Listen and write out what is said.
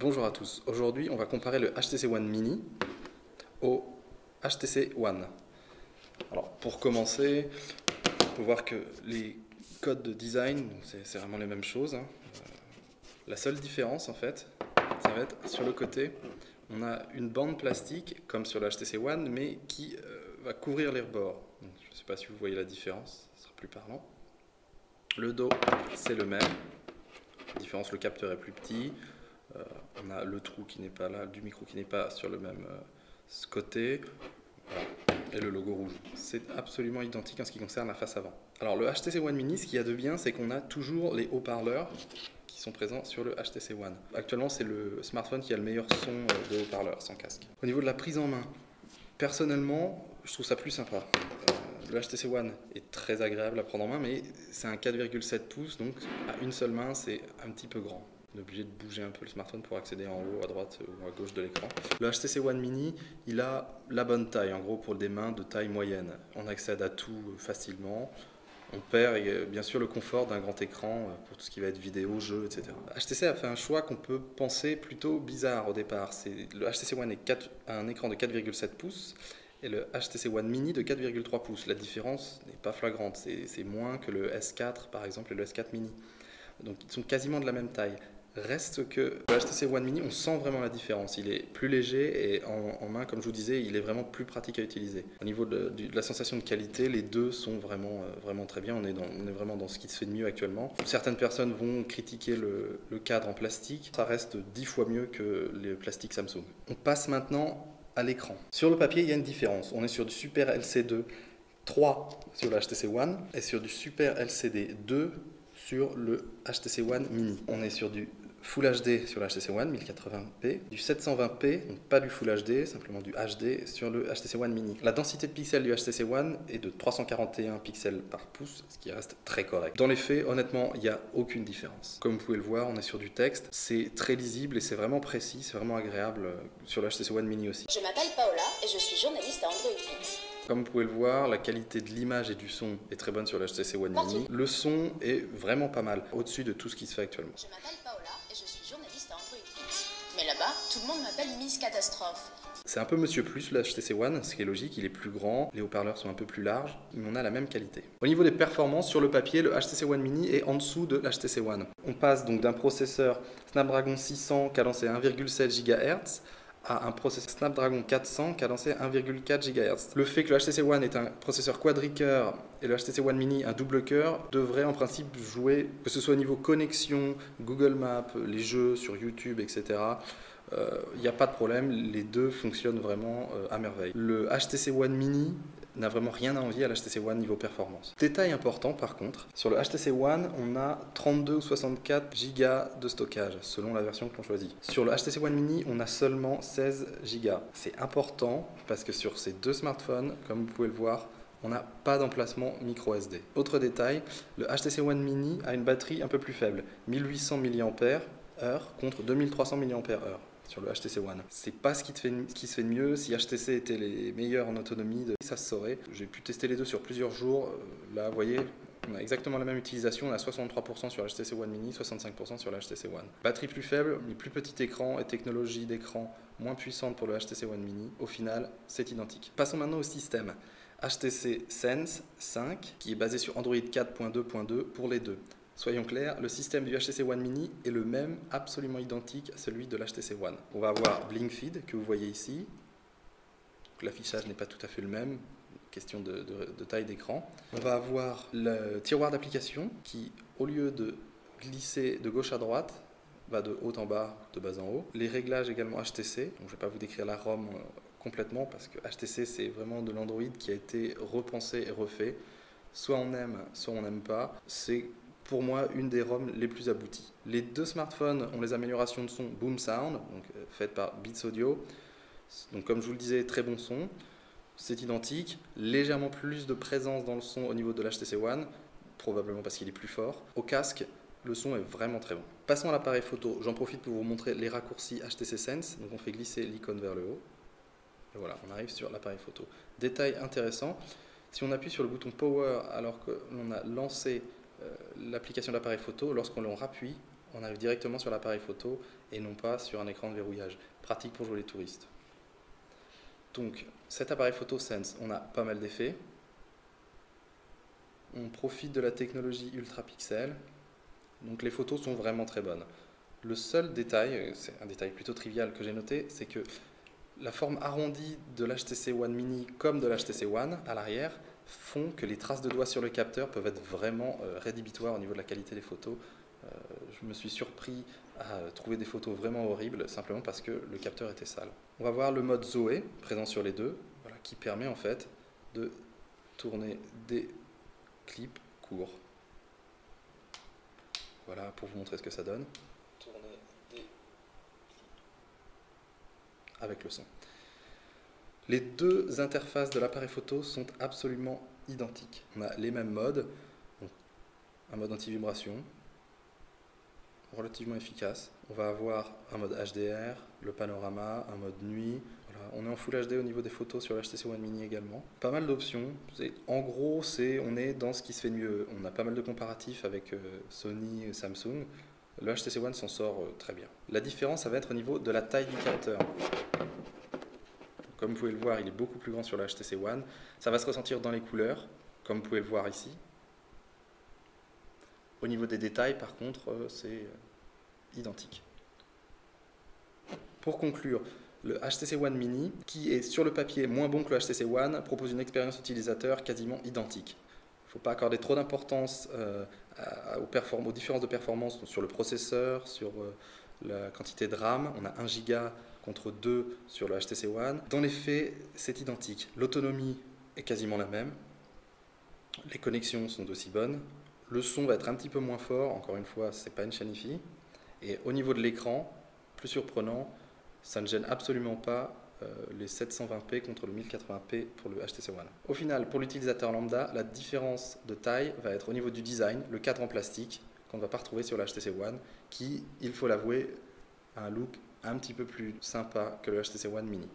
Bonjour à tous, aujourd'hui on va comparer le HTC One Mini au HTC One. Alors pour commencer, on peut voir que les codes de design, c'est vraiment les mêmes choses. La seule différence en fait, ça va être sur le côté, on a une bande plastique comme sur le HTC One mais qui va couvrir les bords. Donc, je ne sais pas si vous voyez la différence, ce sera plus parlant. Le dos c'est le même, la différence, le capteur est plus petit. On a le trou qui n'est pas là, du micro qui n'est pas sur le même côté, voilà. Et le logo rouge. C'est absolument identique en ce qui concerne la face avant. Alors le HTC One Mini, ce qu'il y a de bien, c'est qu'on a toujours les haut-parleurs qui sont présents sur le HTC One. Actuellement, c'est le smartphone qui a le meilleur son de haut-parleurs sans casque. Au niveau de la prise en main, personnellement, je trouve ça plus sympa. Le HTC One est très agréable à prendre en main, mais c'est un 4,7 pouces, donc à une seule main, c'est un petit peu grand. On est obligé de bouger un peu le smartphone pour accéder en haut, à droite ou à gauche de l'écran. Le HTC One Mini, il a la bonne taille, en gros pour des mains de taille moyenne. On accède à tout facilement. On perd bien sûr le confort d'un grand écran pour tout ce qui va être vidéo, jeux, etc. HTC a fait un choix qu'on peut penser plutôt bizarre au départ. Le HTC One a un écran de 4,7 pouces et le HTC One Mini de 4,3 pouces. La différence n'est pas flagrante, c'est moins que le S4 par exemple et le S4 Mini. Donc ils sont quasiment de la même taille. Reste que le HTC One Mini, on sent vraiment la différence. Il est plus léger et en main, comme je vous disais, il est vraiment plus pratique à utiliser. Au niveau de la sensation de qualité, les deux sont vraiment très bien. On est vraiment dans ce qui se fait de mieux actuellement. Certaines personnes vont critiquer le cadre en plastique. Ça reste 10 fois mieux que les plastiques Samsung. On passe maintenant à l'écran. Sur le papier, il y a une différence. On est sur du Super LCD 3 sur le HTC One et sur du Super LCD 2 sur le HTC One Mini. On est sur du Full HD sur le HTC One 1080p, du 720p, donc pas du Full HD, simplement du HD sur le HTC One Mini. La densité de pixels du HTC One est de 341 pixels par pouce, ce qui reste très correct. Dans les faits, honnêtement, il n'y a aucune différence. Comme vous pouvez le voir, on est sur du texte, c'est très lisible et c'est vraiment précis, c'est vraiment agréable sur le HTC One Mini aussi. Je m'appelle Paola et je suis journaliste à Android Kids. Comme vous pouvez le voir, la qualité de l'image et du son est très bonne sur le HTC One Mini. Le son est vraiment pas mal, au-dessus de tout ce qui se fait actuellement. Je m'appelle Paola et je suis journaliste à Android Kids. Mais là-bas, tout le monde m'appelle Miss Catastrophe. C'est un peu Monsieur Plus le HTC One, ce qui est logique, il est plus grand, les haut-parleurs sont un peu plus larges, mais on a la même qualité. Au niveau des performances, sur le papier, le HTC One Mini est en dessous de l'HTC One. On passe donc d'un processeur Snapdragon 600 cadencé à 1,7 GHz à un processeur Snapdragon 400 cadencé à 1,4 GHz. Le fait que le HTC One est un processeur quadricœur et le HTC One Mini un double cœur devrait en principe jouer, que ce soit au niveau connexion, Google Maps, les jeux sur YouTube, etc. Il n'y a pas de problème, les deux fonctionnent vraiment à merveille. Le HTC One Mini n'a vraiment rien à envier à l'HTC One niveau performance. Détail important par contre, sur le HTC One, on a 32 ou 64 Go de stockage selon la version que l'on choisit. Sur le HTC One Mini, on a seulement 16 Go. C'est important parce que sur ces deux smartphones, comme vous pouvez le voir, on n'a pas d'emplacement micro SD. Autre détail, le HTC One Mini a une batterie un peu plus faible, 1800 mAh contre 2300 mAh. Sur le HTC One. C'est pas ce qui se fait de mieux. Si HTC était les meilleurs en autonomie, ça se saurait. J'ai pu tester les deux sur plusieurs jours. Là, vous voyez, on a exactement la même utilisation. On a 63% sur HTC One Mini, 65% sur le HTC One. Batterie plus faible, mais plus petit écran et technologie d'écran moins puissante pour le HTC One Mini. Au final, c'est identique. Passons maintenant au système. HTC Sense 5, qui est basé sur Android 4.2.2 pour les deux. Soyons clairs, le système du HTC One Mini est le même, absolument identique à celui de l'HTC One. On va avoir BlinkFeed que vous voyez ici. L'affichage n'est pas tout à fait le même, question de taille d'écran. On va avoir le tiroir d'application qui, au lieu de glisser de gauche à droite, va de haut en bas, de bas en haut. Les réglages également HTC, donc je ne vais pas vous décrire la ROM complètement parce que HTC c'est vraiment de l'Android qui a été repensé et refait. Soit on aime, soit on n'aime pas. C'est pour moi une des ROM les plus abouties. Les deux smartphones ont les améliorations de son Boom Sound, donc faites par Beats Audio. Donc comme je vous le disais, très bon son. C'est identique, légèrement plus de présence dans le son au niveau de l'HTC One, probablement parce qu'il est plus fort. Au casque, le son est vraiment très bon. Passons à l'appareil photo. J'en profite pour vous montrer les raccourcis HTC Sense. Donc on fait glisser l'icône vers le haut. Et voilà, on arrive sur l'appareil photo. Détail intéressant, si on appuie sur le bouton Power alors que l'on a lancé l'application d'appareil photo, lorsqu'on le rappuie, on arrive directement sur l'appareil photo et non pas sur un écran de verrouillage. Pratique pour jouer les touristes. Donc cet appareil photo Sense, on a pas mal d'effets. On profite de la technologie ultra pixel. Donc les photos sont vraiment très bonnes. Le seul détail, c'est un détail plutôt trivial que j'ai noté, c'est que la forme arrondie de l'HTC One Mini comme de l'HTC One à l'arrière font que les traces de doigts sur le capteur peuvent être vraiment rédhibitoires au niveau de la qualité des photos. Je me suis surpris à trouver des photos vraiment horribles simplement parce que le capteur était sale. On va voir le mode Zoé présent sur les deux, voilà, qui permet en fait de tourner des clips courts. Voilà pour vous montrer ce que ça donne. Tourner des clips avec le son. Les deux interfaces de l'appareil photo sont absolument identiques. On a les mêmes modes, donc un mode anti-vibration, relativement efficace. On va avoir un mode HDR, le panorama, un mode nuit. Voilà. On est en Full HD au niveau des photos sur l'HTC One Mini également. Pas mal d'options. En gros, on est dans ce qui se fait de mieux. On a pas mal de comparatifs avec Sony et Samsung. Le HTC One s'en sort très bien. La différence, ça va être au niveau de la taille du capteur. Comme vous pouvez le voir, il est beaucoup plus grand sur le HTC One. Ça va se ressentir dans les couleurs, comme vous pouvez le voir ici. Au niveau des détails, par contre, c'est identique. Pour conclure, le HTC One Mini, qui est sur le papier moins bon que le HTC One, propose une expérience utilisateur quasiment identique. Il ne faut pas accorder trop d'importance aux différences de performance sur le processeur, sur la quantité de RAM. On a 1 Go contre 2 sur le HTC One. Dans les faits, c'est identique. L'autonomie est quasiment la même. Les connexions sont aussi bonnes. Le son va être un petit peu moins fort. Encore une fois, ce n'est pas une chaîne hi-fi. Et au niveau de l'écran, plus surprenant, ça ne gêne absolument pas les 720p contre le 1080p pour le HTC One. Au final, pour l'utilisateur lambda, la différence de taille va être au niveau du design, le cadre en plastique qu'on ne va pas retrouver sur le HTC One, qui, il faut l'avouer, a un look un petit peu plus sympa que le HTC One Mini.